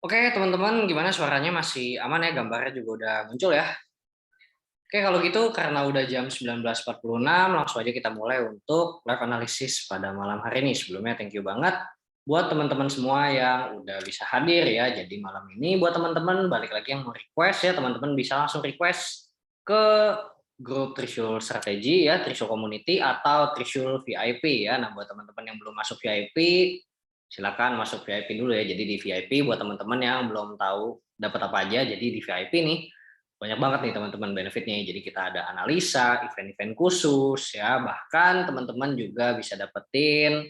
Oke, teman-teman, gimana suaranya masih aman ya? Gambarnya juga udah muncul ya? Oke, kalau gitu karena udah jam 19.46, langsung aja kita mulai untuk live analisis pada malam hari ini. Sebelumnya thank you banget buat teman-teman semua yang udah bisa hadir ya. Jadi malam ini buat teman-teman balik lagi yang mau request ya, teman-teman bisa langsung request ke grup Trishul Strategi ya, Trishul Community atau Trishul VIP ya. Nah, buat teman-teman yang belum masuk VIP, silakan masuk VIP dulu ya. Jadi di VIP buat teman-teman yang belum tahu dapat apa aja, jadi di VIP nih banyak banget nih teman-teman benefitnya. Jadi kita ada analisa, event-event khusus ya, bahkan teman-teman juga bisa dapetin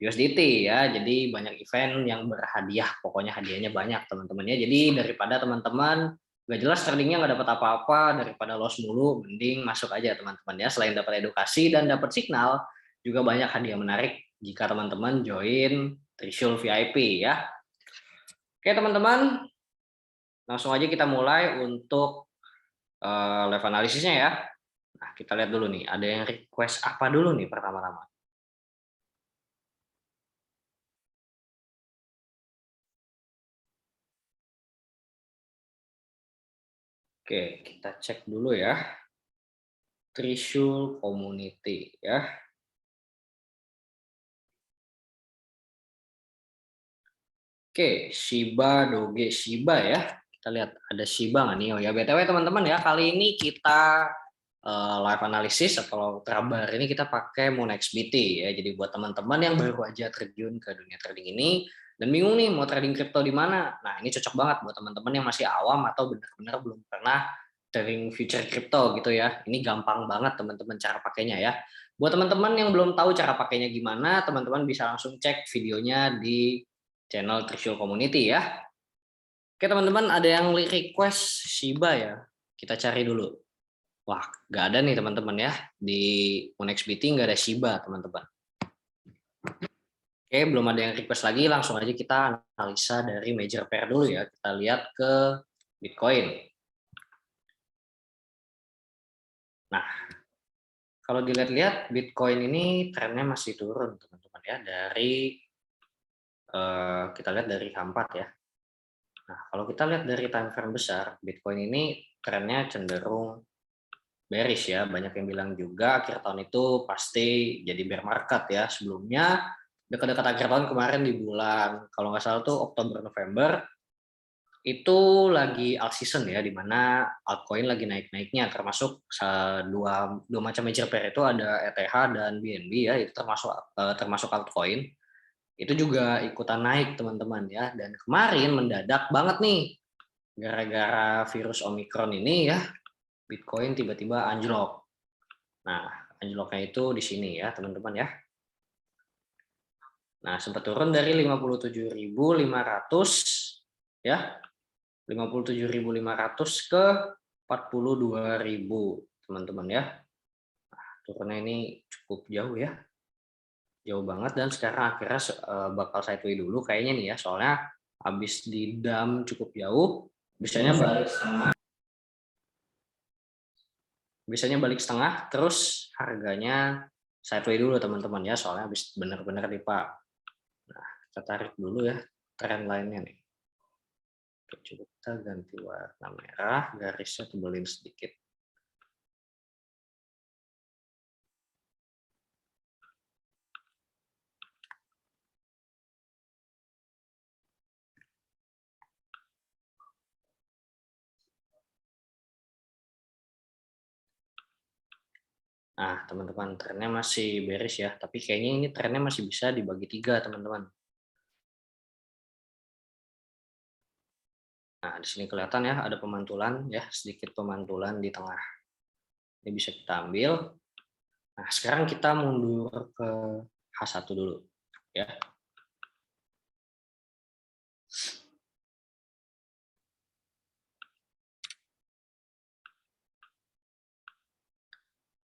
USDT ya. Jadi banyak event yang berhadiah, pokoknya hadiahnya banyak teman-teman ya. Jadi daripada teman-teman nggak jelas tradingnya nggak dapat apa-apa, daripada loss mulu, mending masuk aja teman-teman ya. Selain dapat edukasi dan dapat signal, juga banyak hadiah menarik jika teman-teman join Trishul VIP ya. Oke teman-teman, langsung aja kita mulai untuk live analisisnya ya. Nah, kita lihat dulu nih, ada yang request apa dulu nih pertama-tama. Oke, kita cek dulu ya. Trishul Community ya. Oke, Shiba Doge Shiba ya. Kita lihat ada Shiba nggak nih? Oh ya, BTW teman-teman ya, kali ini kita live analisis atau terbaru ini kita pakai MoonXBT ya. Jadi buat teman-teman yang baru aja terjun ke dunia trading ini dan bingung nih mau trading kripto di mana. Nah, ini cocok banget buat teman-teman yang masih awam atau benar-benar belum pernah trading future kripto gitu ya. Ini gampang banget teman-teman cara pakainya ya. Buat teman-teman yang belum tahu cara pakainya gimana, teman-teman bisa langsung cek videonya di channel Trishul Community ya. Oke teman-teman, ada yang request Shiba ya. Kita cari dulu. Wah, nggak ada nih teman-teman ya. Di MoonXBT nggak ada Shiba teman-teman. Oke, belum ada yang request lagi. Langsung aja kita analisa dari major pair dulu ya. Kita lihat ke Bitcoin. Nah, kalau dilihat-lihat Bitcoin ini trennya masih turun teman-teman ya. Dari kita lihat dari K4 ya. Nah, kalau kita lihat dari time frame besar, Bitcoin ini trennya cenderung bearish ya. Banyak yang bilang juga akhir tahun itu pasti jadi bear market ya. Sebelumnya dekat-dekat akhir tahun kemarin di bulan kalau nggak salah tuh Oktober November itu lagi alt season ya, di mana altcoin lagi naik-naiknya, termasuk dua macam major pair itu ada ETH dan BNB ya, itu termasuk altcoin. Itu juga ikutan naik teman-teman ya, dan kemarin mendadak banget nih gara-gara virus Omicron ini ya, Bitcoin tiba-tiba anjlok. Nah, anjloknya itu di sini ya, teman-teman ya. Nah, sempat turun dari 57.500 ya, 57.500 ke 42.000, teman-teman ya. Nah, turunnya ini cukup jauh ya. Jauh banget, dan sekarang akhirnya bakal sideways dulu kayaknya nih ya, soalnya habis di dump cukup jauh, biasanya balik setengah. Biasanya balik setengah, terus harganya sideways dulu teman-teman ya, soalnya habis benar-benar di pak. Nah, kita tarik dulu ya tren lainnya nih. Oke, coba kita ganti warna merah, garisnya tebelin sedikit. Nah, teman-teman, trennya masih bearish ya, tapi kayaknya ini trennya masih bisa dibagi tiga, teman-teman. Nah, di sini kelihatan ya, ada pemantulan ya, sedikit pemantulan di tengah. Ini bisa kita ambil. Nah, sekarang kita mundur ke H1 dulu ya.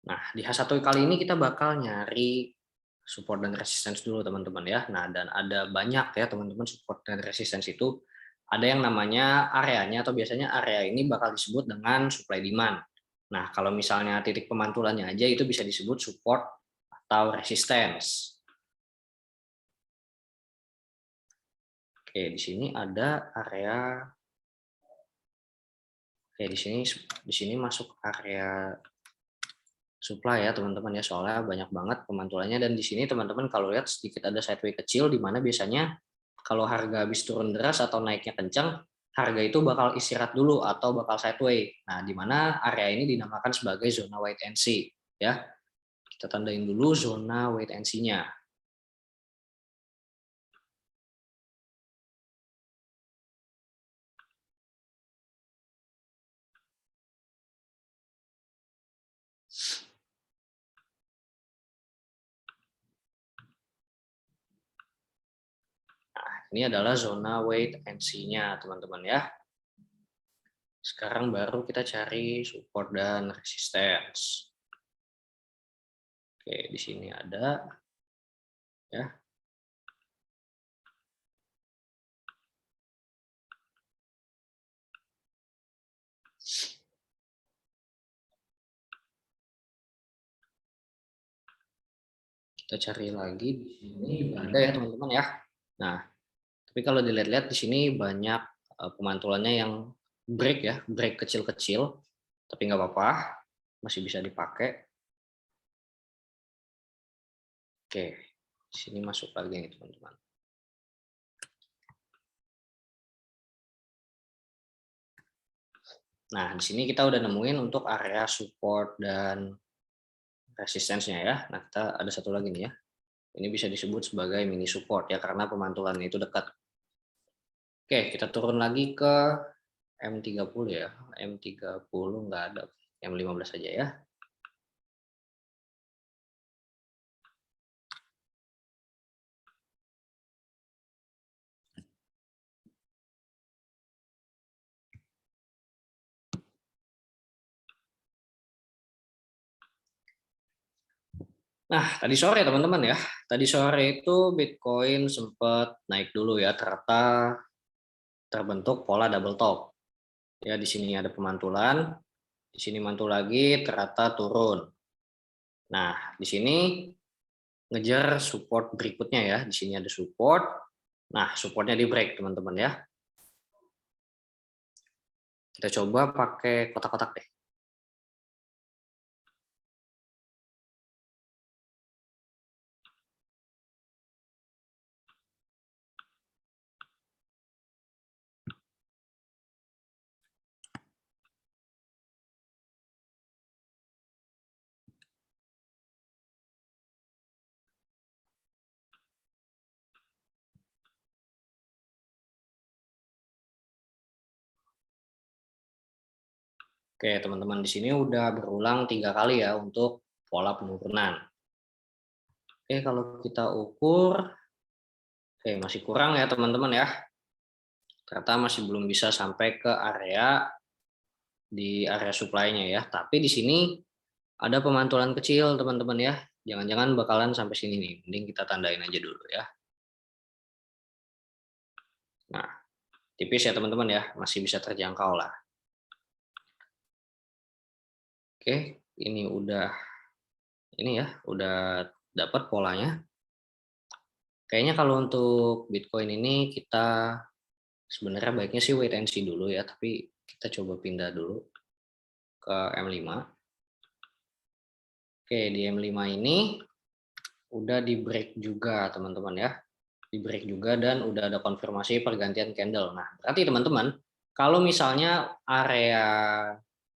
Nah, di H1 kali ini kita bakal nyari support dan resistance dulu teman-teman ya. Nah, dan ada banyak ya teman-teman support dan resistance itu. Ada yang namanya areanya, atau biasanya area ini bakal disebut dengan supply demand. Nah, kalau misalnya titik pemantulannya aja itu bisa disebut support atau resistance. Oke, di sini ada area. Oke, di sini masuk area supply ya teman-teman ya, soalnya banyak banget pemantulannya, dan di sini teman-teman kalau lihat sedikit ada sideway kecil di mana biasanya kalau harga habis turun deras atau naiknya kencang, harga itu bakal istirahat dulu atau bakal sideway. Nah, di mana area ini dinamakan sebagai zona wait and see ya. Kita tandain dulu zona wait and see-nya. Ini adalah zona wait and see-nya teman-teman ya. Sekarang baru kita cari support dan resistance. Oke, di sini ada ya. Kita cari lagi di sini juga ada ya teman-teman ya. Nah, tapi kalau dilihat-lihat di sini banyak pemantulannya yang break ya, break kecil-kecil, tapi nggak apa-apa, masih bisa dipakai. Oke, di sini masuk lagi nih teman-teman. Nah, di sini kita udah nemuin untuk area support dan resistance-nya ya. Nah, kita ada satu lagi nih ya. Ini bisa disebut sebagai mini support ya, karena pemantulannya itu dekat. Oke, kita turun lagi ke M30 ya. M30 nggak ada, M15 saja ya. Nah, tadi sore teman-teman ya. Tadi sore itu Bitcoin sempat naik dulu ya, terbentuk pola double top. Ya, di sini ada pemantulan, di sini mantul lagi, ternyata turun. Nah, di sini ngejar support berikutnya ya. Di sini ada support. Nah, supportnya di break teman-teman ya. Kita coba pakai kotak-kotak deh. Oke, teman-teman, di sini udah berulang 3 kali ya untuk pola penurunan. Oke, kalau kita ukur, oke masih kurang ya teman-teman ya. Ternyata masih belum bisa sampai ke area supply-nya ya. Tapi di sini ada pemantulan kecil teman-teman ya. Jangan-jangan bakalan sampai sini nih. Mending kita tandain aja dulu ya. Nah, tipis ya teman-teman ya, masih bisa terjangkau lah. Oke, ini ya, udah dapat polanya. Kayaknya kalau untuk Bitcoin ini kita sebenarnya baiknya sih wait and see dulu ya, tapi kita coba pindah dulu ke M5. Oke, di M5 ini udah di break juga teman-teman ya. Di break juga dan udah ada konfirmasi pergantian candle. Nah, berarti teman-teman, kalau misalnya area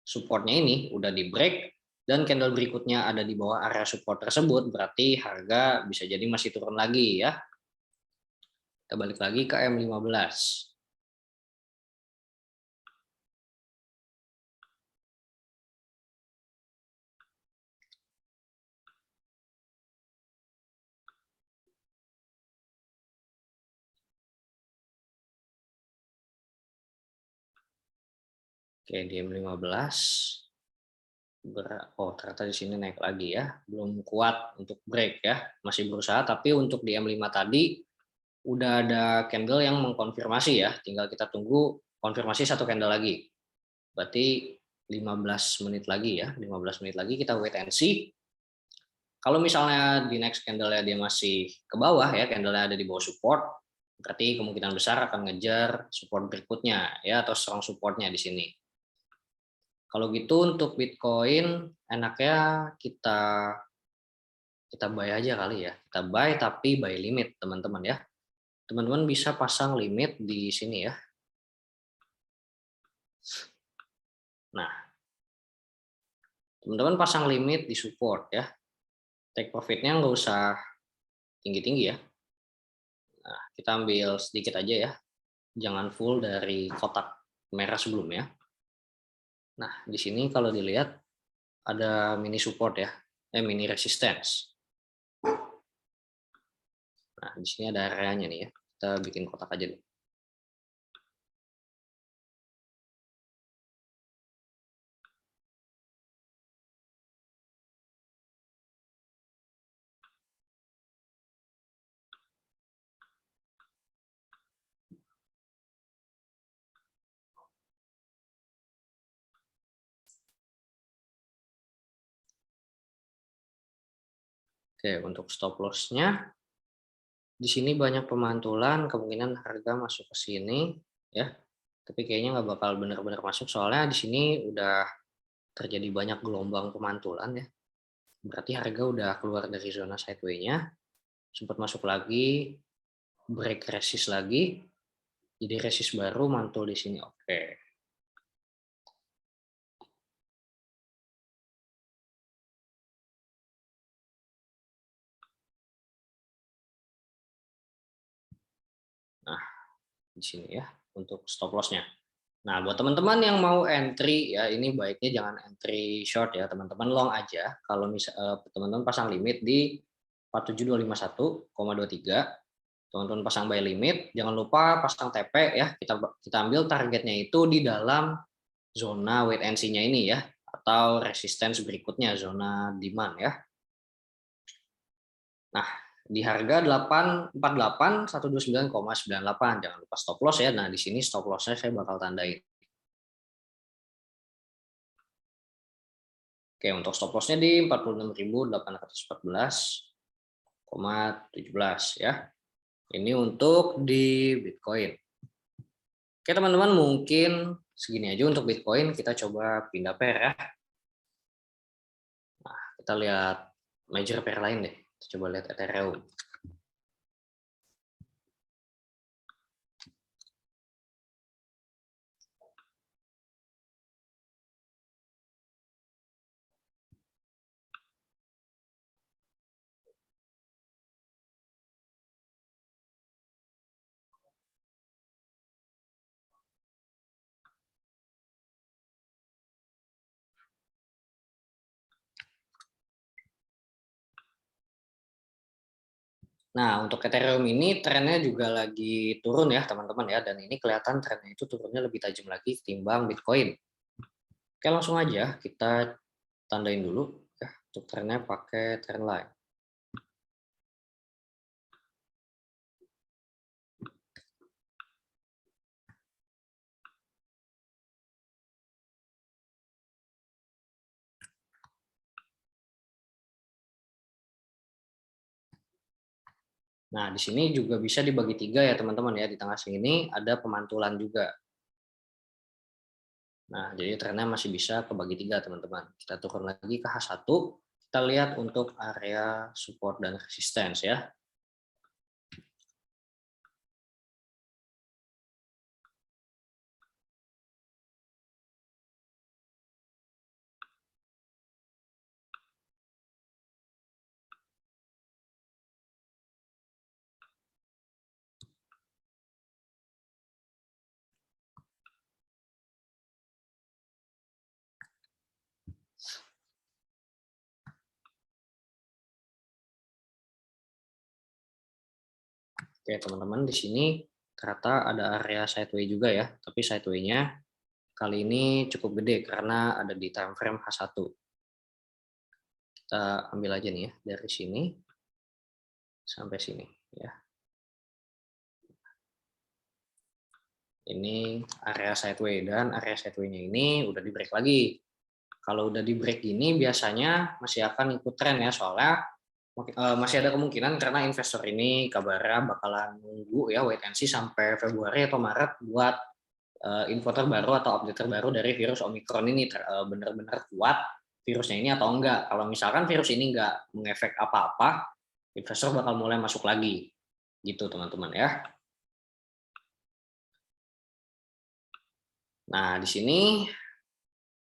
supportnya ini udah di break dan candle berikutnya ada di bawah area support tersebut, berarti harga bisa jadi masih turun lagi ya. Kita balik lagi ke M15. Oke, di M15. Oh, ternyata di sini naik lagi ya. Belum kuat untuk break ya. Masih berusaha, tapi untuk di M5 tadi udah ada candle yang mengkonfirmasi ya. Tinggal kita tunggu konfirmasi satu candle lagi. Berarti 15 menit lagi ya. 15 menit lagi kita wait and see. Kalau misalnya di next candle-nya dia masih ke bawah ya, candle-nya ada di bawah support, Berarti kemungkinan besar akan ngejar support berikutnya ya, atau strong supportnya di sini. Kalau gitu untuk Bitcoin enaknya kita buy aja kali ya. Kita buy tapi buy limit teman-teman ya. Teman-teman bisa pasang limit di sini ya. Nah, teman-teman pasang limit di support ya. Take profitnya nggak usah tinggi-tinggi ya. Nah, kita ambil sedikit aja ya. Jangan full dari kotak merah sebelumnya. Nah, di sini kalau dilihat ada mini support ya, mini resistance. Nah, di sini ada areanya nih ya. Kita bikin kotak aja deh. Oke, untuk stop loss-nya di sini banyak pemantulan, kemungkinan harga masuk ke sini ya. Tapi kayaknya nggak bakal benar-benar masuk soalnya di sini udah terjadi banyak gelombang pemantulan ya. Berarti harga udah keluar dari zona sideway-nya, sempat masuk lagi, break resist lagi, jadi resist baru mantul di sini. Oke. Nah, di sini ya untuk stop loss-nya. Nah, buat teman-teman yang mau entry ya, ini baiknya jangan entry short ya, teman-teman long aja. Kalau teman-teman pasang limit di 47251,23, teman-teman pasang buy limit, jangan lupa pasang TP ya. Kita ambil targetnya itu di dalam zona wait and see-nya ini ya, atau resistance berikutnya zona demand ya. Nah, di harga 848.129,98, jangan lupa stop loss ya. Nah, di sini stop loss-nya saya bakal tandain. Oke, untuk stop loss-nya di 46.814,17 ya. Ini untuk di Bitcoin. Oke, teman-teman, mungkin segini aja untuk Bitcoin. Kita coba pindah pair ya. Nah, kita lihat major pair lain deh. Kita coba lihat Ethereum. Nah, untuk Ethereum ini trennya juga lagi turun ya, teman-teman ya. Dan ini kelihatan trennya itu turunnya lebih tajam lagi ketimbang Bitcoin. Oke, langsung aja kita tandain dulu ya, untuk trennya pakai trendline. Nah, di sini juga bisa dibagi tiga ya teman-teman ya. Di tengah sini ada pemantulan juga. Nah, jadi trennya masih bisa kebagi tiga teman-teman. Kita turun lagi ke H1. Kita lihat untuk area support dan resistance ya. Oke, teman-teman, di sini ternyata ada area sideway juga ya. Tapi sideway-nya kali ini cukup gede karena ada di time frame H1. Kita ambil aja nih ya dari sini sampai sini ya. Ini area sideway dan area sideway-nya ini udah di break lagi. Kalau udah di break ini biasanya masih akan ikut tren ya, soalnya masih ada kemungkinan karena investor ini kabarnya bakalan nunggu ya wait and see sampai Februari atau Maret buat info terbaru atau update terbaru dari virus Omicron ini benar-benar kuat virusnya ini atau enggak. Kalau misalkan virus ini enggak mengefek apa-apa, investor bakal mulai masuk lagi. Gitu teman-teman ya. Nah, di sini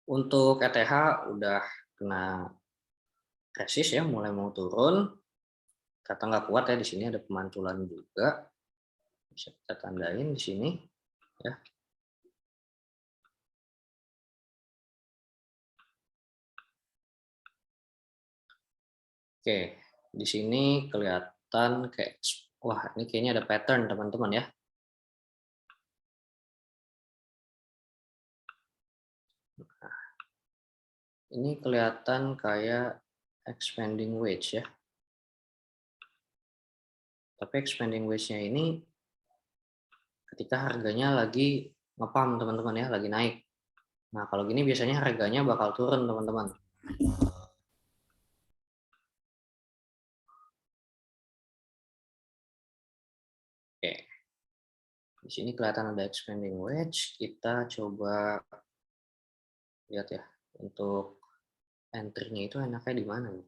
untuk ETH udah kena resist ya, mulai mau turun. Kata nggak kuat ya, di sini ada pemantulan juga. Bisa kita tandain di sini ya. Oke, di sini kelihatan kayak wah, ini kayaknya ada pattern teman-teman ya. Nah, ini kelihatan kayak expanding wedge ya. Tapi expanding wedge-nya ini ketika harganya lagi ngepam teman-teman ya, lagi naik. Nah, kalau gini biasanya harganya bakal turun teman-teman. Oke. Di sini kelihatan ada expanding wedge. Kita coba lihat ya, untuk entry-nya itu enaknya di mana nih?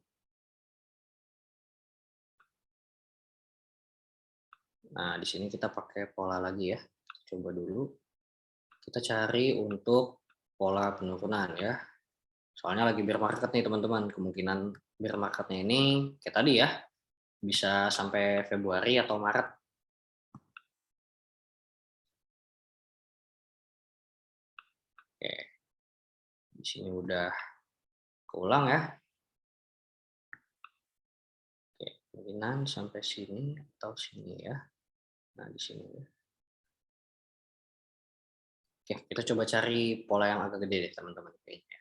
Nah, di sini kita pakai pola lagi ya. Coba dulu. Kita cari untuk pola penurunan ya. Soalnya lagi bear market nih teman-teman. Kemungkinan bear marketnya ini kayak tadi ya, bisa sampai Februari atau Maret. Oke. Di sini udah keulang ya. Oke, kemungkinan sampai sini atau sini ya. Nah, di sini ya. Oke, kita coba cari pola yang agak gede deh teman-teman kayaknya.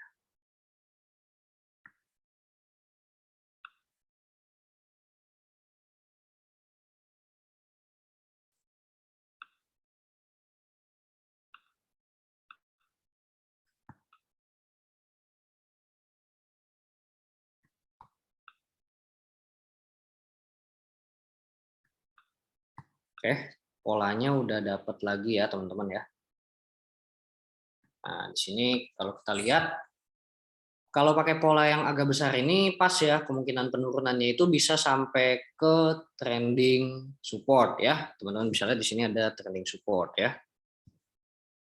Oke, polanya udah dapat lagi ya teman-teman ya. Nah, di sini kalau kita lihat, kalau pakai pola yang agak besar ini pas ya, kemungkinan penurunannya itu bisa sampai ke trending support ya. Teman-teman bisa lihat di sini ada trending support ya.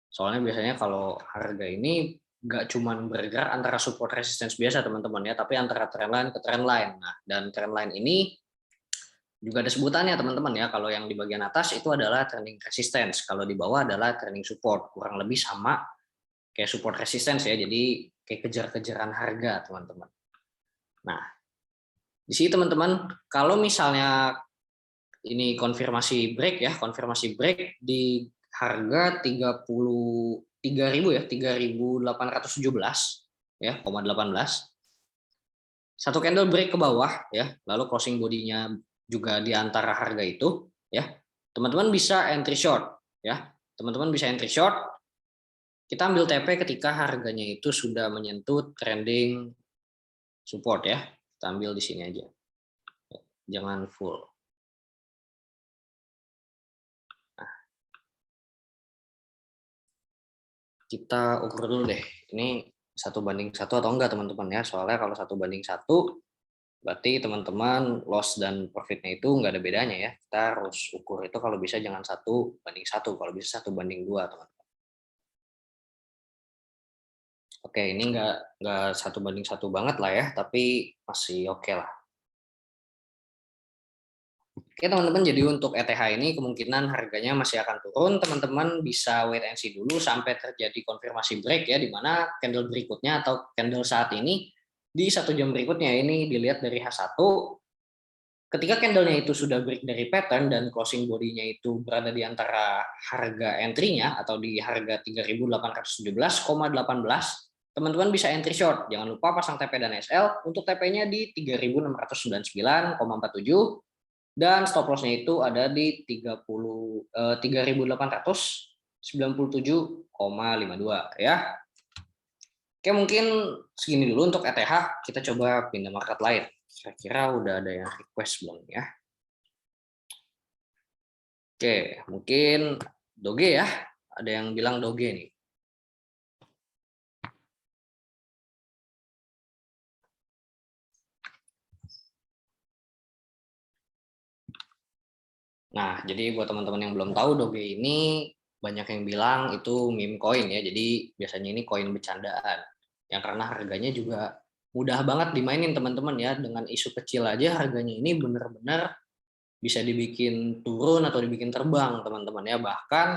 Soalnya biasanya kalau harga ini nggak cuma bergerak antara support resistance biasa teman-teman ya, tapi antara trend line ke trend line. Nah, dan trend line ini juga ada sebutannya teman-teman ya. Kalau yang di bagian atas itu adalah trending resistance, kalau di bawah adalah trending support. Kurang lebih sama kayak support resistance ya. Jadi kayak kejar-kejaran harga teman-teman. Nah, di sini teman-teman, kalau misalnya ini konfirmasi break ya, konfirmasi break di harga 33.000 ya, 3.817 ya, 18. Satu candle break ke bawah ya, lalu closing bodinya juga di antara harga itu ya. Teman-teman bisa entry short ya. Teman-teman bisa entry short. Kita ambil TP ketika harganya itu sudah menyentuh trending support ya. Kita ambil di sini aja. Jangan full. Nah, kita ukur dulu deh. Ini 1:1 atau enggak teman-teman ya. Soalnya kalau 1:1 berarti teman-teman loss dan profitnya itu nggak ada bedanya ya. Kita harus ukur itu kalau bisa jangan 1:1, kalau bisa 1:2 teman-teman. Oke, ini nggak 1:1 banget lah ya, tapi masih oke lah. Oke teman-teman, jadi untuk ETH ini kemungkinan harganya masih akan turun. Teman-teman bisa wait and see dulu sampai terjadi konfirmasi break ya, di mana candle berikutnya atau candle saat ini di 1 jam berikutnya ini dilihat dari H1. Ketika candlenya itu sudah break dari pattern dan closing bodinya itu berada di antara harga entry-nya atau di harga 3.817,18, teman-teman bisa entry short. Jangan lupa pasang TP dan SL. Untuk TP-nya di 3.699,47 dan stop loss-nya itu ada di 3.897,52 ya. Oke, mungkin segini dulu untuk ETH. Kita coba pindah market lain. Kira-kira udah ada yang request belum ya? Oke, mungkin Doge ya. Ada yang bilang Doge nih. Nah, jadi buat teman-teman yang belum tahu, Doge ini banyak yang bilang itu meme coin ya. Jadi biasanya ini koin bercandaan. Yang karena harganya juga mudah banget dimainin teman-teman ya. Dengan isu kecil aja harganya ini benar-benar bisa dibikin turun atau dibikin terbang teman-teman ya. Bahkan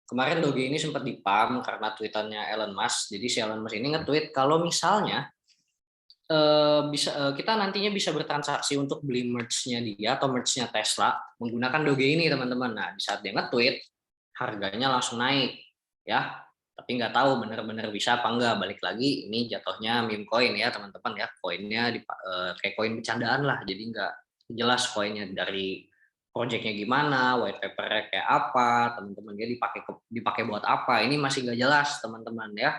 kemarin Doge ini sempat dipam karena tweetannya Elon Musk. Jadi si Elon Musk ini nge-tweet kalau misalnya kita nantinya bisa bertransaksi untuk beli merch-nya dia atau merch-nya Tesla menggunakan Doge ini teman-teman. Nah di saat dia nge-tweet harganya langsung naik ya, tapi nggak tahu benar-benar bisa apa enggak. Balik lagi ini jatuhnya meme coin ya teman-teman ya, koinnya kayak koin bercandaan lah, jadi nggak jelas koinnya dari projectnya gimana, white papernya kayak apa teman-teman, dia dipakai buat apa, ini masih nggak jelas teman-teman ya.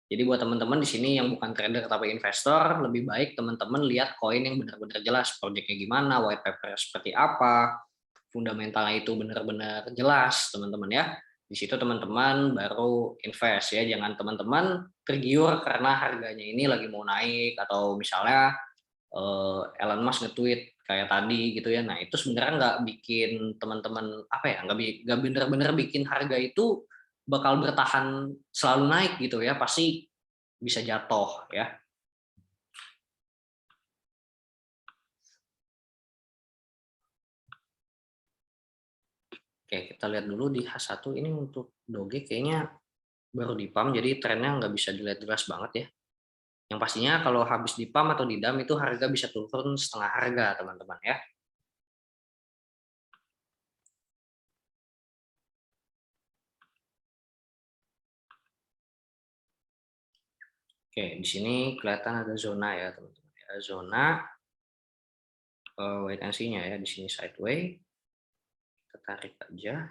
Jadi buat teman-teman di sini yang bukan trader tapi investor, lebih baik teman-teman lihat koin yang benar-benar jelas, projectnya gimana, white paper seperti apa, fundamentalnya itu benar-benar jelas, teman-teman ya. Di situ teman-teman baru invest ya, jangan teman-teman tergiur karena harganya ini lagi mau naik atau misalnya Elon Musk nge-tweet kayak tadi gitu ya. Nah, itu sebenarnya nggak bikin teman-teman apa ya, nggak benar-benar bikin harga itu bakal bertahan selalu naik gitu ya, pasti bisa jatuh ya. Oke, kita lihat dulu di H1 ini untuk Doge kayaknya baru di pump, jadi trennya nggak bisa dilihat jelas banget ya. Yang pastinya kalau habis di pump atau di dump itu harga bisa turun setengah harga teman-teman ya. Oke, di sini kelihatan ada zona ya teman-teman ya. Zona wait and see-nya ya, di sini sideways. Kita tarik aja.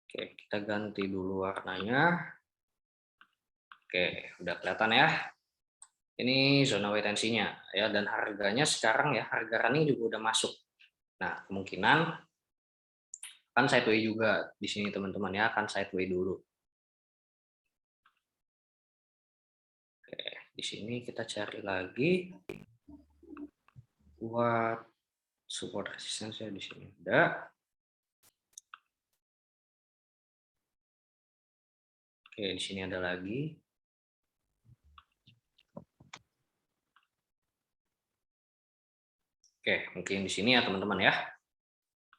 Oke, kita ganti dulu warnanya. Oke, udah kelihatan ya. Ini zona wait and see-nya ya, dan harganya sekarang ya, harga running juga udah masuk. Nah, kemungkinan kan sideways juga di sini teman-teman ya, akan sideways dulu. Oke, di sini kita cari lagi buat support resistance ya, di sini ada. Oke, di sini ada lagi. Oke, mungkin di sini ya teman-teman ya.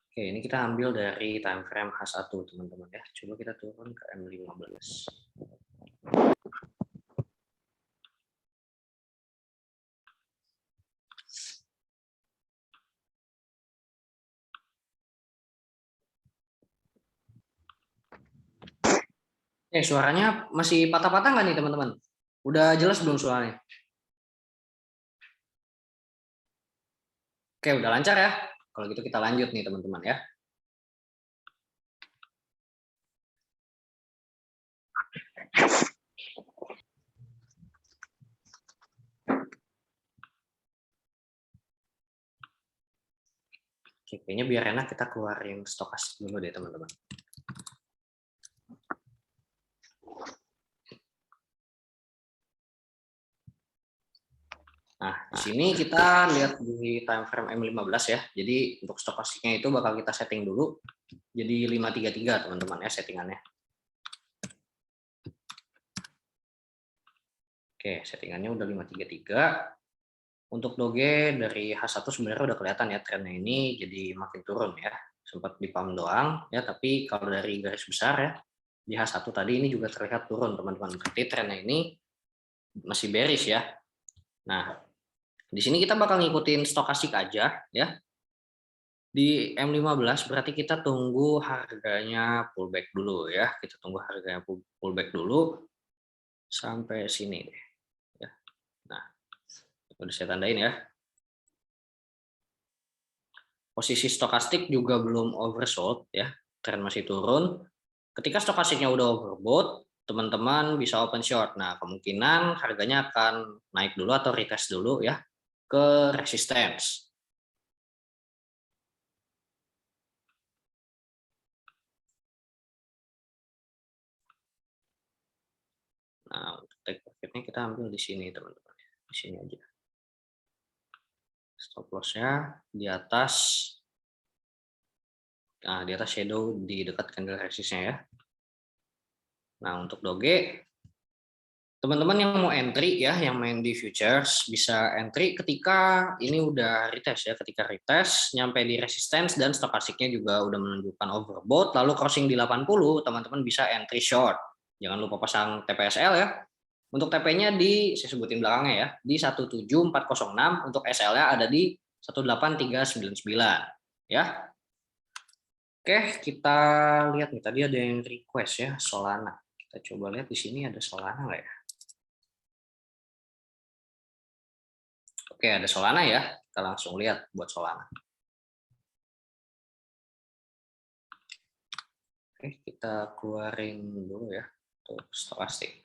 Oke, ini kita ambil dari time frame H1 teman-teman ya. Coba kita turun ke M15. Suaranya masih patah-patah nggak nih teman-teman? Udah jelas belum suaranya? Oke, udah lancar ya. Kalau gitu kita lanjut nih teman-teman ya. Oke, kayaknya biar enak kita keluarin stokastik dulu deh teman-teman. Nah, di sini kita lihat di time frame M15 ya. Jadi untuk stokastiknya itu bakal kita setting dulu jadi 533 teman-teman ya settingannya. Oke, settingannya udah 533. Untuk Doge dari H1 sebenarnya udah kelihatan ya trennya ini jadi makin turun ya. Sempat di pump doang ya, tapi kalau dari garis besar ya di H1 tadi ini juga terlihat turun teman-teman. Berarti trennya ini masih bearish ya. Nah, di sini kita bakal ngikutin stokastik aja ya. Di M15 berarti kita tunggu harganya pullback dulu ya. Kita tunggu harganya pullback dulu sampai sini deh. Ya. Nah, udah saya tandain ya. Posisi stokastik juga belum oversold ya. Tren masih turun. Ketika stokastiknya udah overbought, teman-teman bisa open short. Nah, kemungkinan harganya akan naik dulu atau retest dulu ya ke resistance. Nah, untuk take profitnya kita ambil di sini teman-teman. Di sini aja. Stop loss-nya di atas. Nah, di atas shadow di dekat candle resistnya ya. Nah, untuk doge, teman-teman yang mau entry ya, yang main di futures bisa entry ketika ini udah retest ya, ketika retest nyampe di resistance dan stokastiknya juga udah menunjukkan overbought, lalu crossing di 80, teman-teman bisa entry short. Jangan lupa pasang TPSL ya. Untuk TP-nya saya sebutin belakangnya ya, di 17406, untuk SL-nya ada di 18399 ya. Oke, kita lihat nih, tadi ada yang request ya, Solana. Kita coba lihat di sini ada Solana nggak ya? Oke, ada Solana ya. Kita langsung lihat buat Solana. Oke, kita keluarin dulu ya untuk stokastik.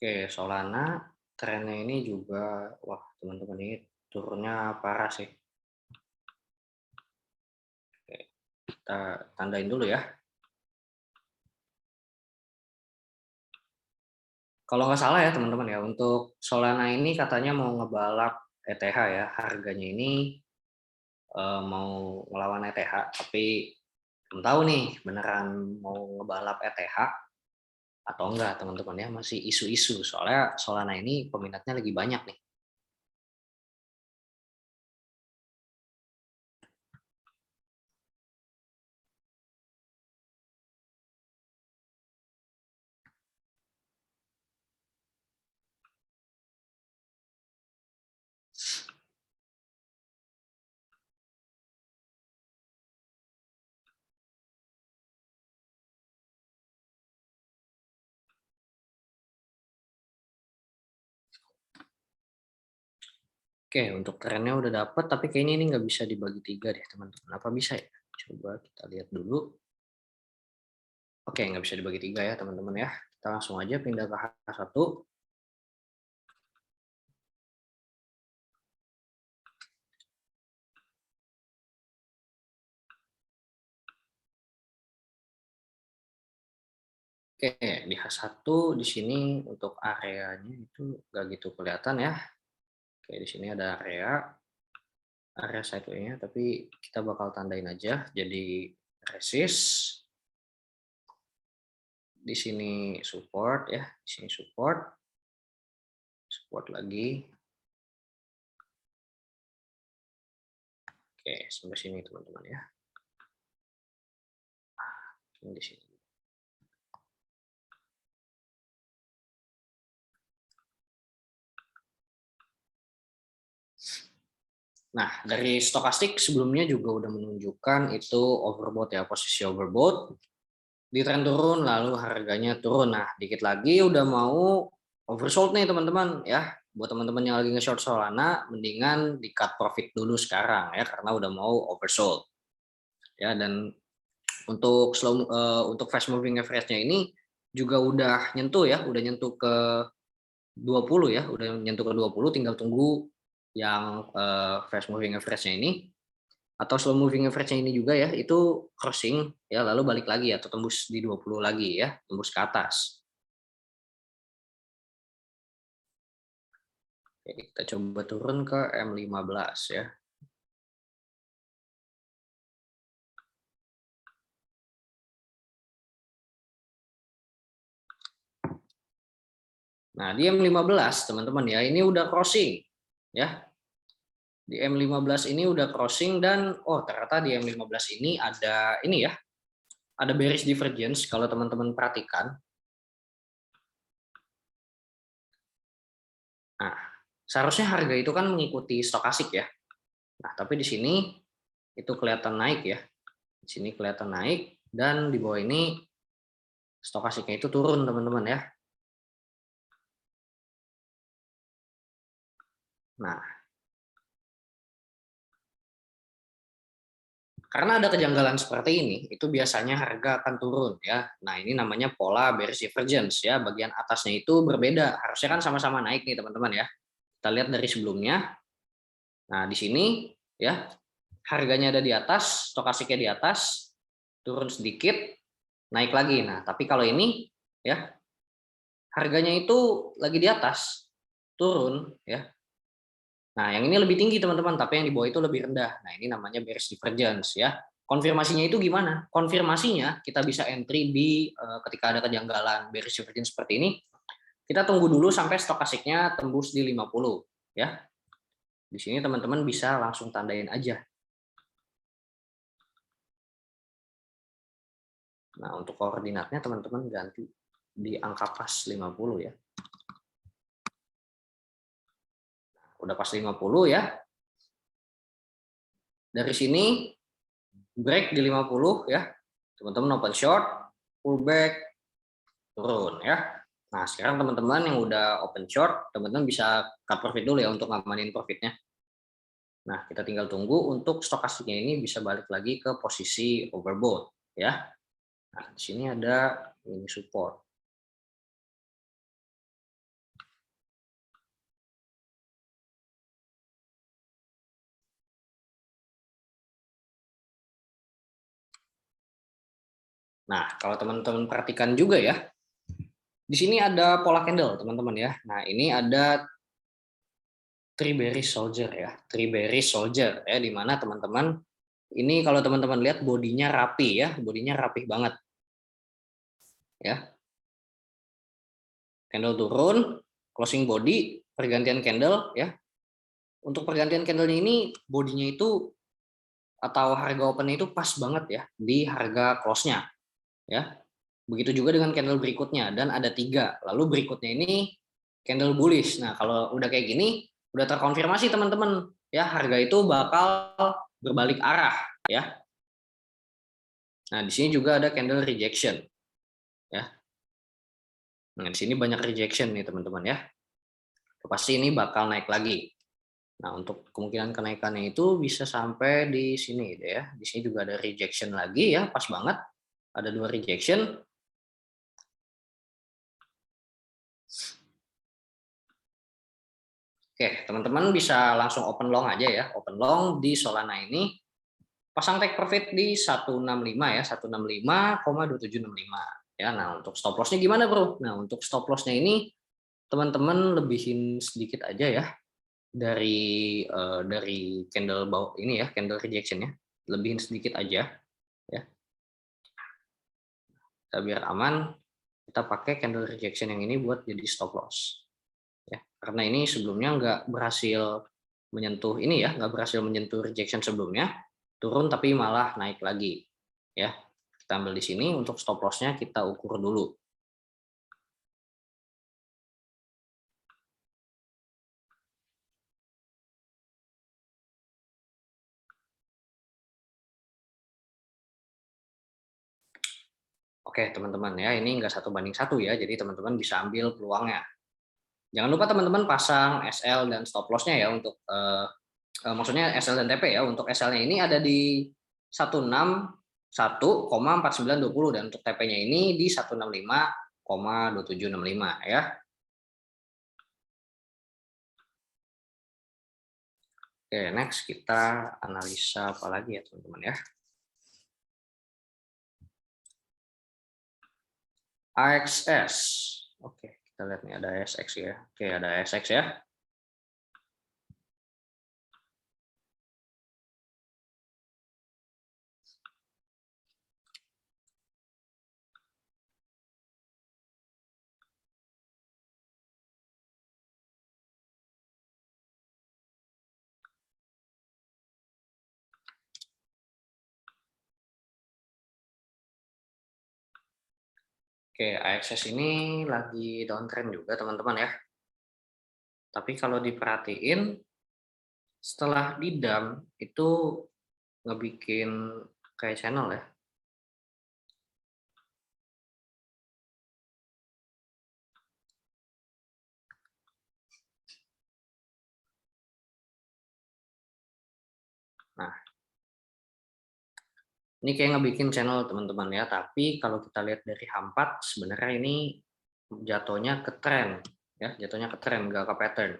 Oke, Solana trennya ini juga, wah teman-teman, ini turunnya parah sih. Oke, kita tandain dulu ya. Kalau nggak salah ya teman-teman ya, untuk Solana ini katanya mau ngebalap ETH ya, harganya ini mau ngelawan ETH, tapi belum tahu nih beneran mau ngebalap ETH atau enggak teman-teman ya, masih isu-isu, soalnya Solana ini peminatnya lagi banyak nih. Oke, untuk trennya udah dapet, tapi kayaknya ini nggak bisa dibagi 3 deh teman-teman. Apa bisa ya? Coba kita lihat dulu. Oke, nggak bisa dibagi 3 ya teman-teman ya. Kita langsung aja pindah ke H1. Oke, di H1 di sini untuk areanya itu nggak gitu kelihatan ya. Oke, di sini ada area sideway-nya, tapi kita bakal tandain aja jadi resist. Di sini support ya, di sini support lagi. Oke, sampai sini teman-teman ya. Ini di sini. Nah, dari stokastik sebelumnya juga udah menunjukkan itu overbought ya, posisi overbought. Di tren turun lalu harganya turun. Nah, dikit lagi udah mau oversold nih teman-teman ya. Buat teman-teman yang lagi nge-short Solana, mendingan di cut profit dulu sekarang ya, karena udah mau oversold. Ya, dan untuk fast moving average-nya ini juga udah nyentuh ya, udah nyentuh ke 20 ya, udah nyentuh ke 20, tinggal tunggu yang fast moving average-nya ini atau slow moving average-nya ini juga ya, itu crossing ya, lalu balik lagi atau tembus di 20 lagi ya, tembus ke atas. Oke, kita coba turun ke M15 ya. Nah, di M15 teman-teman ya, ini udah crossing ya. Di M15 ini udah crossing dan ternyata di M15 ini ada ini ya, ada bearish divergence kalau teman-teman perhatikan. Nah, seharusnya harga itu kan mengikuti stokastik ya. Nah, tapi di sini itu kelihatan naik ya. Di sini kelihatan naik dan di bawah ini stokastiknya itu turun, teman-teman ya. Nah, karena ada kejanggalan seperti ini, itu biasanya harga akan turun ya. Nah, ini namanya pola bearish divergence ya. Bagian atasnya itu berbeda. Harusnya kan sama-sama naik nih, teman-teman ya. Kita lihat dari sebelumnya. Nah, di sini ya, harganya ada di atas, stokastiknya di atas, turun sedikit, naik lagi. Nah, tapi kalau ini ya, harganya itu lagi di atas, turun ya. Nah, yang ini lebih tinggi teman-teman, tapi yang di bawah itu lebih rendah. Nah, ini namanya bearish divergence ya. Konfirmasinya itu gimana? Konfirmasinya kita bisa entry di ketika ada kejanggalan bearish divergence seperti ini, kita tunggu dulu sampai stokastiknya tembus di 50 ya. Di sini teman-teman bisa langsung tandain aja. Nah, untuk koordinatnya teman-teman ganti di angka pas 50 ya. Udah pas 50 ya. Dari sini break di 50 ya. Teman-teman open short, pullback, turun ya. Nah, sekarang teman-teman yang udah open short, teman-teman bisa cut profit dulu ya untuk ngamanin profitnya. Nah, kita tinggal tunggu untuk stokastiknya ini bisa balik lagi ke posisi overbought ya. Nah, di sini ada ini support. Nah, kalau teman-teman perhatikan juga ya, di sini ada pola candle, teman-teman ya. Nah, ini ada three bearish soldier ya, three bearish soldier ya, di mana teman-teman ini kalau teman-teman lihat bodinya rapi ya, bodinya rapih banget ya. Candle turun, closing body, pergantian candle ya. Untuk pergantian candlenya ini bodinya itu atau harga opennya itu pas banget ya di harga close-nya ya. Begitu juga dengan candle berikutnya dan ada 3. Lalu berikutnya ini candle bullish. Nah, kalau udah kayak gini udah terkonfirmasi teman-teman ya, harga itu bakal berbalik arah ya. Nah, di sini juga ada candle rejection ya. Nah, di sini banyak rejection nih teman-teman ya. Pasti ini bakal naik lagi. Nah, untuk kemungkinan kenaikannya itu bisa sampai di sini deh ya. Di sini juga ada rejection lagi ya, pas banget. Ada 2 rejection. Oke, teman-teman bisa langsung open long aja ya. Open long di Solana ini pasang take profit di 165 ya, 165,2765 ya. Nah, untuk stop loss-nya gimana, Bro? Nah, untuk stop loss-nya ini teman-teman lebihin sedikit aja ya dari candle bawah ini ya, candle rejection-nya. Lebihin sedikit aja ya. Kita biar aman, kita pakai candle rejection yang ini buat jadi stop loss ya. Karena ini sebelumnya nggak berhasil menyentuh ini ya, nggak berhasil menyentuh rejection sebelumnya, turun tapi malah naik lagi ya. Kita ambil di sini, untuk stop loss-nya kita ukur dulu. Oke teman-teman ya, ini nggak 1:1 ya, jadi teman-teman bisa ambil peluangnya. Jangan lupa teman-teman pasang SL dan stop loss-nya ya, untuk maksudnya SL dan TP ya. Untuk SL-nya ini ada di 161,4920 dan untuk TP-nya ini di 165,2765 ya. Oke, next kita analisa apa lagi ya teman-teman ya. AXS. Oke, kita lihat nih ada ASX ya. Oke, ada ASX ya. Oke, AXS ini lagi downtrend juga teman-teman ya. Tapi kalau diperhatiin setelah didam itu ngebikin kayak channel ya. Nah, ini kayak ngebikin channel teman-teman ya, tapi kalau kita lihat dari H4 sebenarnya ini jatuhnya ke trend ya, jatuhnya ke trend nggak ke pattern.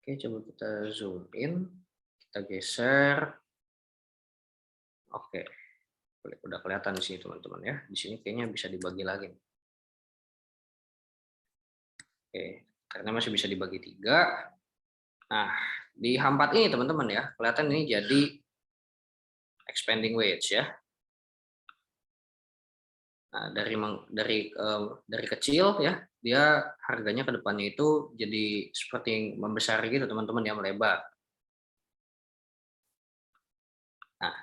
Oke, coba kita zoom in, kita geser. Oke, udah kelihatan di sini teman-teman ya. Di sini kayaknya bisa dibagi lagi. Oke, karena masih bisa dibagi 3. Nah, di H4 ini teman-teman ya, kelihatan ini jadi expanding wedge ya. Nah, dari kecil ya, dia harganya ke depannya itu jadi seperti membesar gitu teman-teman ya, melebar. Nah,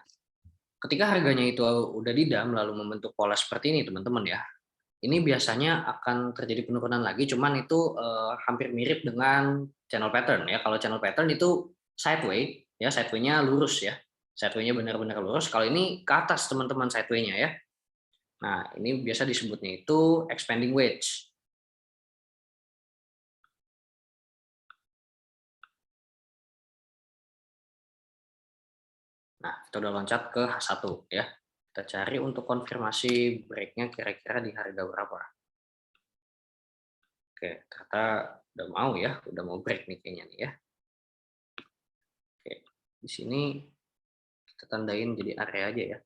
ketika harganya itu udah didam lalu membentuk pola seperti ini teman-teman ya, ini biasanya akan terjadi penurunan lagi, cuman itu hampir mirip dengan channel pattern ya. Kalau channel pattern itu sideway ya, sideway-nya lurus ya, sideway-nya benar-benar lurus. Kalau ini ke atas teman-teman sideway-nya ya. Nah, ini biasa disebutnya itu expanding wedge. Nah, kita udah loncat ke H1 ya. Kita cari untuk konfirmasi break-nya kira-kira di harga berapa. Oke, ternyata udah mau ya, udah mau break nih kayaknya nih ya. Oke, di sini kita tandain jadi area aja ya.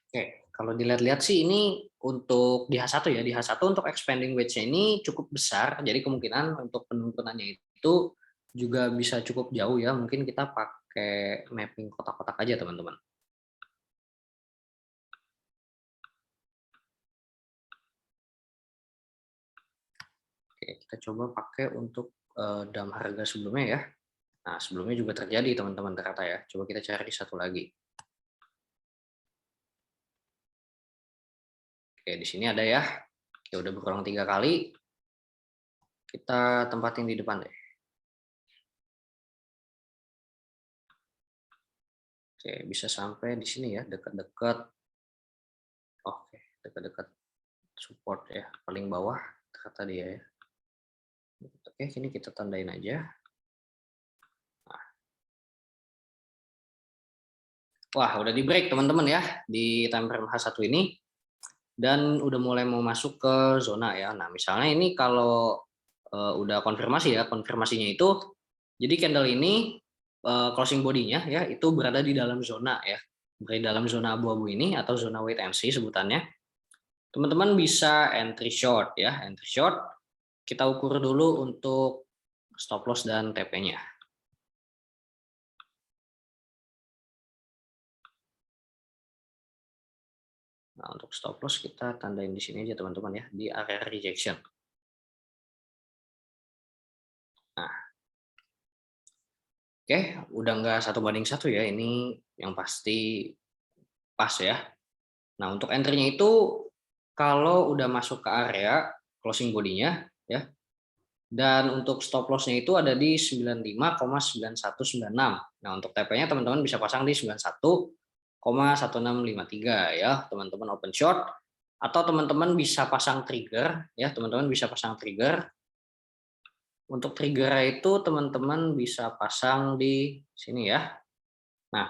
Oke, kalau dilihat-lihat sih ini untuk di H1 ya, di H1 untuk expanding wedge-nya ini cukup besar, jadi kemungkinan untuk penurunannya itu juga bisa cukup jauh ya, mungkin kita pakai mapping kotak-kotak aja teman-teman. Oke, kita coba pakai untuk dalam harga sebelumnya ya. Nah, sebelumnya juga terjadi teman-teman ternyata ya. Coba kita cari satu lagi. Oke, di sini ada ya. Ya udah berulang 3 kali. Kita tempatin di depan deh. Oke, bisa sampai di sini ya, dekat-dekat. Oke, dekat-dekat support ya, paling bawah kata dia ya. Oke, sini kita tandain aja. Nah, wah, udah di break teman-teman ya di time frame H1 ini dan udah mulai mau masuk ke zona ya. Nah, misalnya ini kalau udah konfirmasi ya, konfirmasinya itu jadi candle ini closing body-nya ya itu berada di dalam zona ya. Berada dalam zona abu-abu ini atau zona wait and see sebutannya. Teman-teman bisa entry short ya, entry short. Kita ukur dulu untuk stop loss dan TP-nya. Nah, untuk stop loss kita tandain di sini aja teman-teman ya, di area rejection. Nah, oke, udah nggak 1:1 ya, ini yang pasti pas ya. Nah, untuk entry-nya itu kalau udah masuk ke area closing body-nya ya, dan untuk stop loss-nya itu ada di 95,9196. Nah, untuk TP-nya teman-teman bisa pasang di 91,1653 ya, teman-teman open short atau teman-teman bisa pasang trigger ya, teman-teman bisa pasang trigger. Untuk trigger itu teman-teman bisa pasang di sini ya. Nah,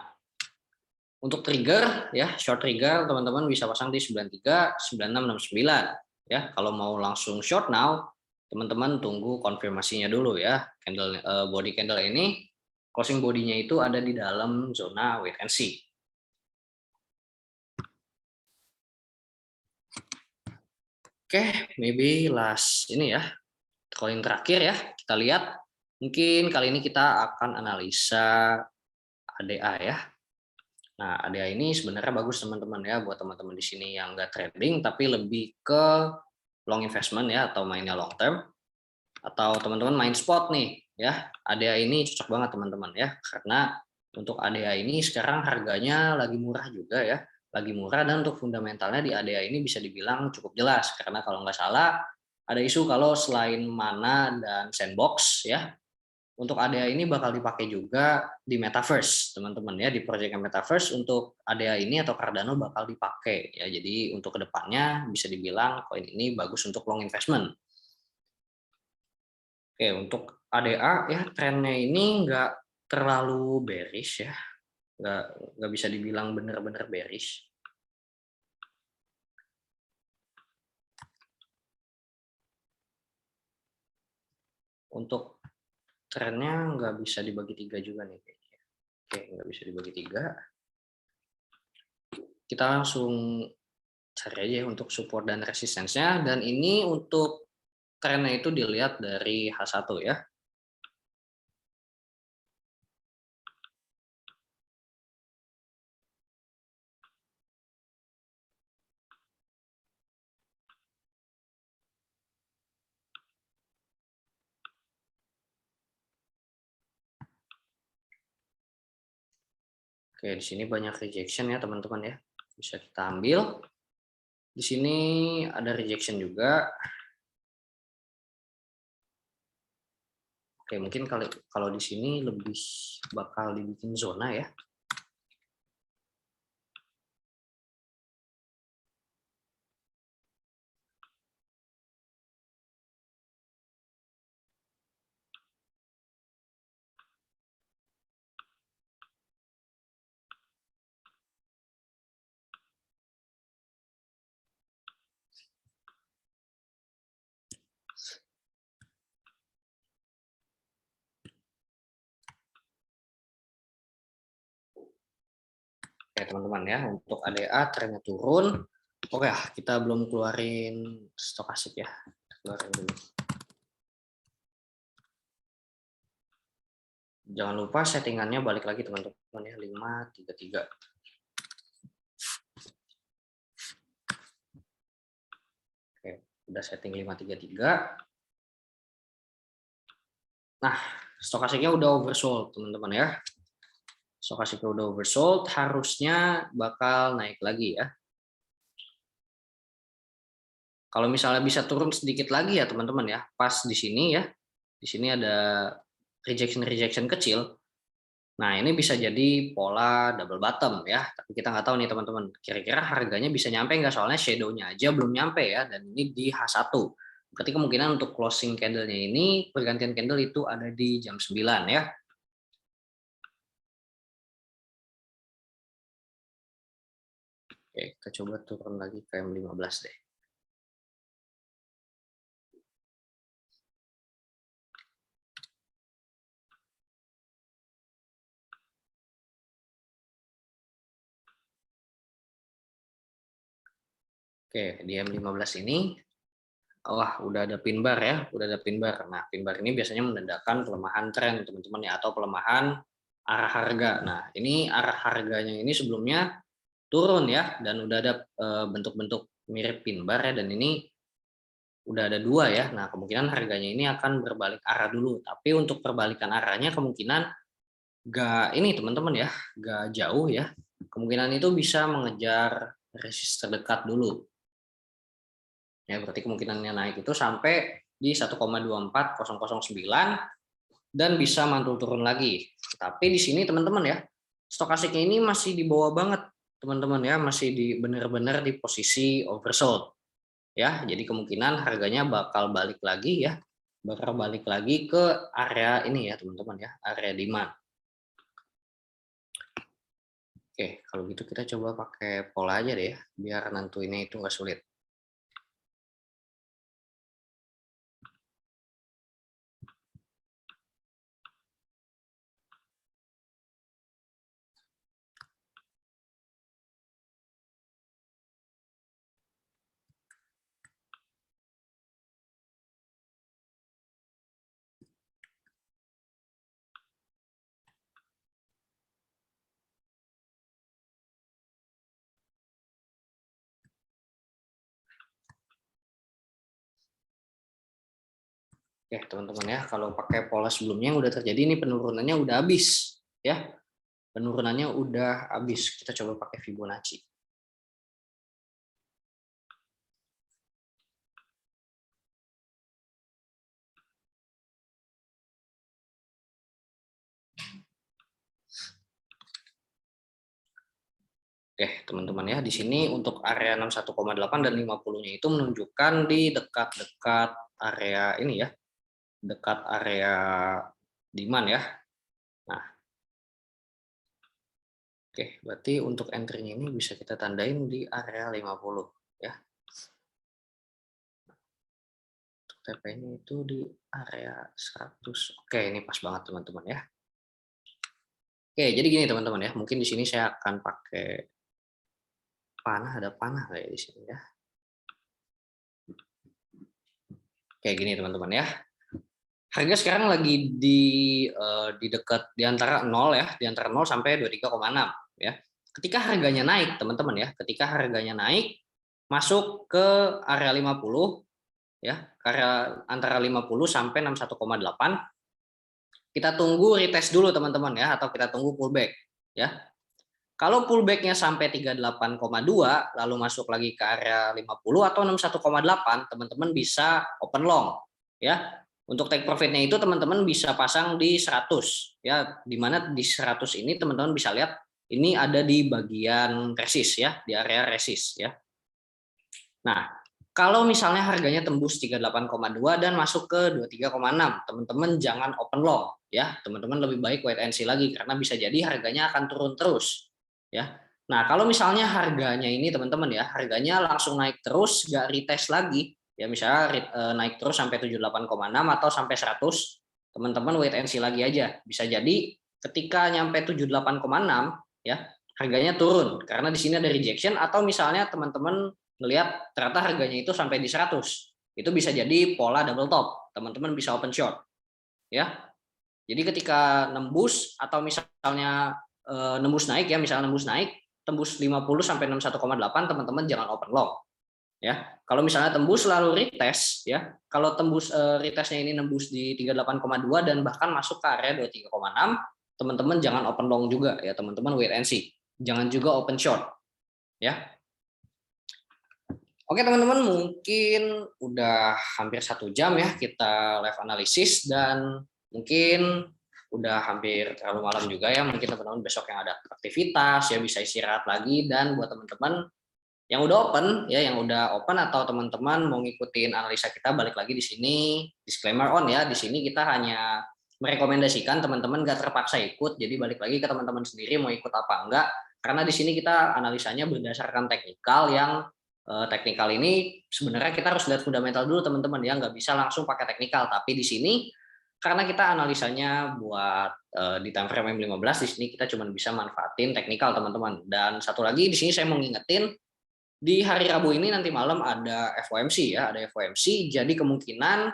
untuk trigger ya, short trigger teman-teman bisa pasang di 93, 9669 ya. Kalau mau langsung short now, teman-teman tunggu konfirmasinya dulu ya. Candle body candle ini closing body-nya itu ada di dalam zona wait and see. Oke, maybe last ini ya. Koin terakhir ya, kita lihat Mungkin kali ini kita akan analisa ADA ya. Nah, ADA ini sebenarnya bagus teman-teman ya buat teman-teman di sini yang nggak trading tapi lebih ke long investment ya atau mainnya long term atau teman-teman main spot nih ya. ADA ini cocok banget teman-teman ya karena untuk ADA ini sekarang harganya lagi murah juga ya. Lagi murah dan untuk fundamentalnya di ADA ini bisa dibilang cukup jelas karena kalau nggak salah ada isu kalau selain Mana dan Sandbox ya untuk ADA ini bakal dipakai juga di Metaverse, teman-teman ya, di proyek Metaverse untuk ADA ini atau Cardano bakal dipakai ya. Jadi untuk kedepannya bisa dibilang koin ini bagus untuk long investment. Oke, untuk ADA ya trennya ini nggak terlalu bearish ya, nggak bisa dibilang benar-benar bearish. Untuk trennya nggak bisa dibagi tiga juga nih kayaknya. Oke, nggak bisa dibagi tiga. Kita langsung cari aja ya untuk support dan resistance-nya dan ini untuk trennya itu dilihat dari H1 ya. Oke, di sini banyak rejection ya teman-teman ya. Bisa kita ambil. Di sini ada rejection juga. Oke, mungkin kalau di sini lebih bakal dibikin zona ya. Oke, teman-teman ya, untuk ADA trennya turun. Oke, kita belum keluarin stokastik ya. Keluarin dulu. Jangan lupa settingannya balik lagi teman-teman ya, 533. Oke, udah setting 533. Nah, stokastiknya udah oversold teman-teman ya. Stokastiknya udah oversold, harusnya bakal naik lagi ya. Kalau misalnya bisa turun sedikit lagi ya teman-teman ya, pas di sini ya, di sini ada rejection kecil. Nah ini bisa jadi pola double bottom ya, tapi kita nggak tahu nih teman-teman, kira-kira harganya bisa nyampe nggak, soalnya shadownya aja belum nyampe ya, dan ini di H1. Berarti kemungkinan untuk closing candle-nya ini, pergantian candle itu ada di jam 9 ya. Oke, kita coba turun lagi ke M15 deh. Oke, di M15 ini, wah udah ada pin bar ya, udah ada pin bar. Nah, pin bar ini biasanya menandakan pelemahan tren teman-teman ya, atau pelemahan arah harga. Nah, ini arah harganya ini sebelumnya turun ya, dan udah ada bentuk-bentuk mirip pin bar ya, dan ini udah ada dua ya. Nah, kemungkinan harganya ini akan berbalik arah dulu. Tapi untuk perbalikan arahnya kemungkinan gak ini teman-teman ya, gak jauh ya. Kemungkinan itu bisa mengejar resist terdekat dulu. Ya, berarti kemungkinannya naik itu sampai di 1,24009 dan bisa mantul turun lagi. Tapi di sini teman-teman ya, stokastiknya ini masih di bawah banget, teman-teman ya, masih di benar-benar di posisi oversold. Ya, jadi kemungkinan harganya bakal balik lagi ya, bakal balik lagi ke area ini ya, teman-teman ya, area demand. Oke, kalau gitu kita coba pakai pola aja deh ya, biar nentuinnya itu nggak sulit. Oke, teman-teman ya, kalau pakai pola sebelumnya yang udah terjadi ini penurunannya udah habis ya. Penurunannya udah habis. Kita coba pakai Fibonacci. Oke, teman-teman ya, di sini untuk area 61,8 dan 50-nya itu menunjukkan di dekat-dekat area ini ya, dekat area demand ya. Nah, oke, berarti untuk entry-nya ini bisa kita tandain di area 50 ya. Untuk TP-nya itu di area 100. Oke, ini pas banget teman-teman ya. Oke, jadi gini teman-teman ya, mungkin di sini saya akan pakai panah, ada panah kayak di sini ya. Kayak gini teman-teman ya. Harga sekarang lagi di dekat di antara 0 ya, di antara 0 sampai 23,6 ya. Ketika harganya naik teman-teman ya, ketika harganya naik masuk ke area 50 ya, area antara 50 sampai 61,8, kita tunggu retest dulu teman-teman ya, atau kita tunggu pullback ya. Kalau pullbacknya sampai 38,2 lalu masuk lagi ke area 50 atau 61,8, teman-teman bisa open long ya. Untuk take profitnya itu teman-teman bisa pasang di 100 ya, dimana di 100 ini teman-teman bisa lihat ini ada di bagian resist ya, di area resist ya. Nah, kalau misalnya harganya tembus 38,2 dan masuk ke 23,6, teman-teman jangan open long ya. Teman-teman lebih baik wait and see lagi karena bisa jadi harganya akan turun terus ya. Nah, kalau misalnya harganya ini teman-teman ya, harganya langsung naik terus, gak retest lagi ya, misalnya naik terus sampai 78,6 atau sampai 100, teman-teman wait and see lagi aja. Bisa jadi ketika nyampe 78,6 ya, harganya turun karena di sini ada rejection, atau misalnya teman-teman ngelihat ternyata harganya itu sampai di 100, itu bisa jadi pola double top, teman-teman bisa open short ya. Jadi ketika nembus atau misalnya nembus naik ya, misalnya nembus naik tembus 50 sampai 61,8, teman-teman jangan open long ya. Kalau misalnya tembus lalu retest ya, kalau tembus retestnya ini nembus di 38,2 dan bahkan masuk ke area 23,6, teman-teman jangan open long juga ya, teman-teman wait and see, jangan juga open short ya. Oke teman-teman, mungkin udah hampir 1 jam ya kita live analisis, dan mungkin udah hampir terlalu malam juga ya. Mungkin teman-teman besok yang ada aktivitas ya bisa istirahat lagi. Dan buat teman-teman yang udah open ya, yang udah open atau teman-teman mau ngikutin analisa kita, balik lagi di sini disclaimer on ya. Di sini kita hanya merekomendasikan, teman-teman gak terpaksa ikut. Jadi balik lagi ke teman-teman sendiri mau ikut apa enggak. Karena di sini kita analisanya berdasarkan teknikal, yang teknikal ini sebenarnya kita harus lihat fundamental dulu teman-teman ya, nggak bisa langsung pakai teknikal. Tapi di sini karena kita analisanya buat di time frame M15, di sini kita cuma bisa manfaatin teknikal teman-teman. Dan satu lagi di sini saya mau ngingetin, di hari Rabu ini nanti malam ada FOMC ya, ada FOMC, jadi kemungkinan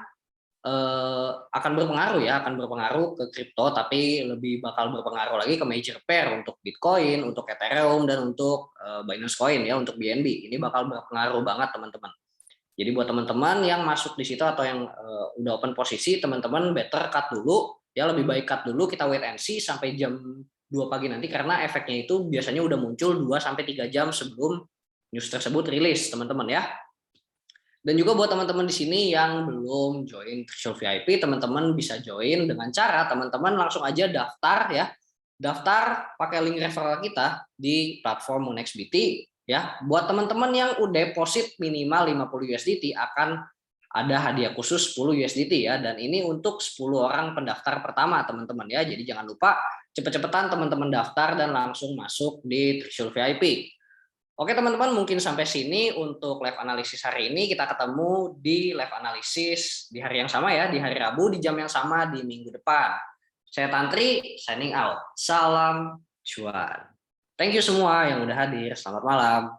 akan berpengaruh ya, akan berpengaruh ke kripto, tapi lebih bakal berpengaruh lagi ke major pair untuk Bitcoin, untuk Ethereum, dan untuk Binance Coin ya, untuk BNB. Ini bakal berpengaruh banget teman-teman. Jadi buat teman-teman yang masuk di situ atau yang udah open posisi, teman-teman better cut dulu ya, lebih baik cut dulu, kita wait and see sampai jam 2 pagi nanti, karena efeknya itu biasanya udah muncul 2 sampai 3 jam sebelum news tersebut rilis teman-teman ya. Dan juga buat teman-teman di sini yang belum join Treasure VIP, teman-teman bisa join dengan cara teman-teman langsung aja daftar ya. Daftar pakai link referral kita di platform MoonXBT ya. Buat teman-teman yang udah deposit minimal 50 USDT akan ada hadiah khusus 10 USDT ya, dan ini untuk 10 orang pendaftar pertama teman-teman ya. Jadi jangan lupa cepet-cepetan teman-teman daftar dan langsung masuk di Treasure VIP. Oke teman-teman, mungkin sampai sini untuk live analisis hari ini. Kita ketemu di live analisis di hari yang sama ya, di hari Rabu di jam yang sama di minggu depan. Saya Tantri, signing out. Salam cuan. Thank you semua yang udah hadir. Selamat malam.